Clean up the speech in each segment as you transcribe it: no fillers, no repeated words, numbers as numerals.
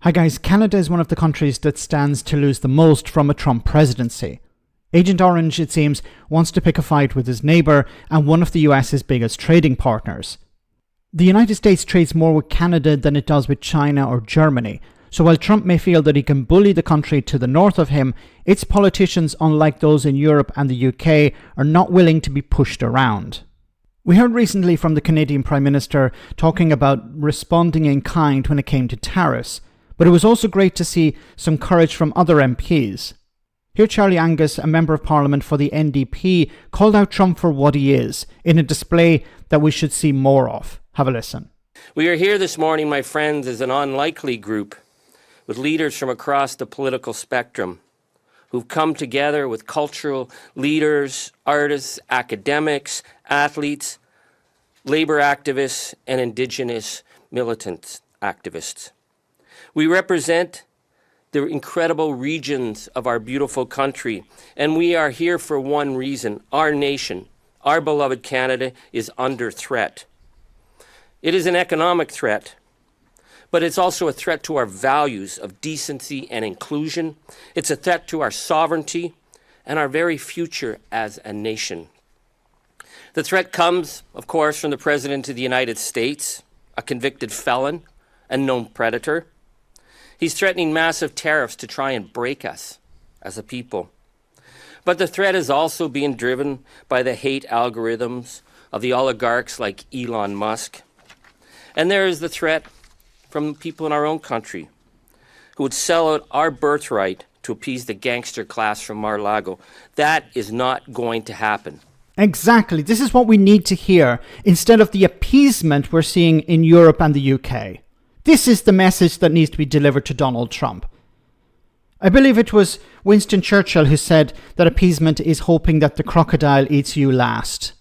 Hi guys, Canada is one of the countries that stands to lose the most from a Trump presidency. Agent Orange, it seems, wants to pick a fight with his neighbour and one of the US's biggest trading partners. The United States trades more with Canada than it does with China or Germany, so while Trump may feel that he can bully the country to the north of him, its politicians, unlike those in Europe and the UK, are not willing to be pushed around. We heard recently from the Canadian Prime Minister talking about responding in kind when it came to tariffs, but it was also great to see some courage from other MPs. Here Charlie Angus, a Member of Parliament for the NDP, called out Trump for what he is, in a display that we should see more of. Have a listen. We are here this morning, my friends, as an unlikely group with leaders from across the political spectrum who've come together with cultural leaders, artists, academics, athletes, labour activists, and Indigenous militant activists. We represent the incredible regions of our beautiful country, and we are here for one reason. Our nation, our beloved Canada, is under threat. It is an economic threat, but it's also a threat to our values of decency and inclusion. It's a threat to our sovereignty and our very future as a nation. The threat comes, of course, from the President of the United States, a convicted felon and known predator. He's threatening massive tariffs to try and break us as a people. But the threat is also being driven by the hate algorithms of the oligarchs like Elon Musk. And there is the threat from people in our own country who would sell out our birthright to appease the gangster class from Mar-a-Lago. That is not going to happen. Exactly. This is what we need to hear instead of the appeasement we're seeing in Europe and the UK. This is the message that needs to be delivered to Donald Trump. I believe it was Winston Churchill who said that appeasement is hoping that the crocodile eats you last.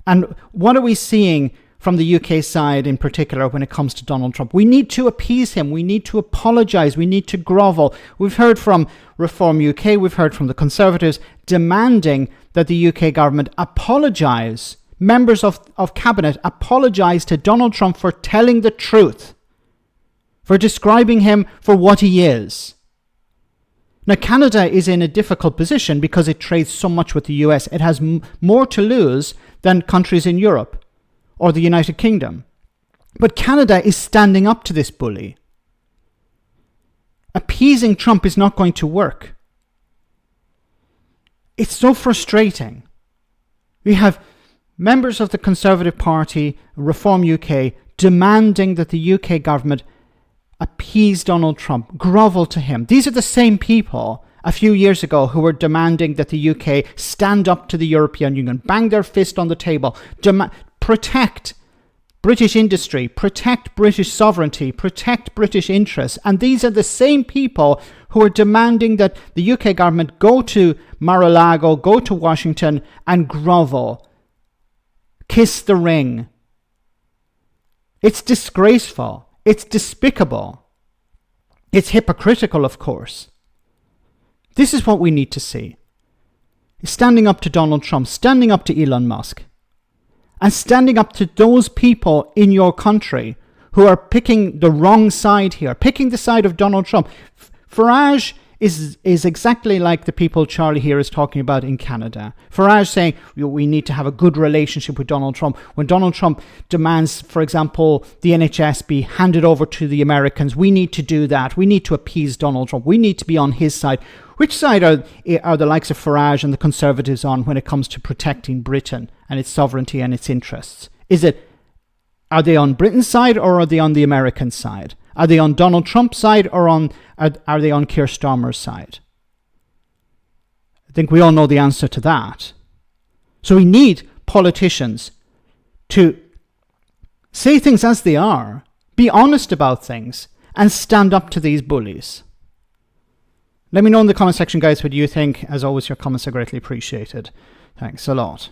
And what are we seeing from the UK side in particular when it comes to Donald Trump? We need to appease him. We need to apologise. We need to grovel. We've heard from Reform UK, we've heard from the Conservatives demanding that the UK government apologise. Members of Cabinet apologise to Donald Trump for telling the truth, for describing him for what he is. Now, Canada is in a difficult position because it trades so much with the US. It has more to lose than countries in Europe or the United Kingdom. But Canada is standing up to this bully. Appeasing Trump is not going to work. It's so frustrating. We have members of the Conservative Party, Reform UK, demanding that the UK government appease Donald Trump, grovel to him. These are the same people a few years ago who were demanding that the UK stand up to the European Union, bang their fist on the table, protect British industry, protect British sovereignty, protect British interests. And these are the same people who are demanding that the UK government go to Mar-a-Lago, go to Washington and grovel, kiss the ring. It's disgraceful. It's despicable. It's hypocritical, of course. This is what we need to see. Standing up to Donald Trump, standing up to Elon Musk, and standing up to those people in your country who are picking the wrong side here, picking the side of Donald Trump. Farage is exactly like the people Charlie here is talking about in Canada. Farage saying we need to have a good relationship with Donald Trump. When Donald Trump demands, for example, the NHS be handed over to the Americans, we need to do that. We need to appease Donald Trump. We need to be on his side. Which side are the likes of Farage and the Conservatives on when it comes to protecting Britain and its sovereignty and its interests? Are they on Britain's side or are they on the American side? Are they on Donald Trump's side or are they on Keir Starmer's side? I think we all know the answer to that. So we need politicians to say things as they are, be honest about things, and stand up to these bullies. Let me know in the comment section, guys, what you think. As always, your comments are greatly appreciated. Thanks a lot.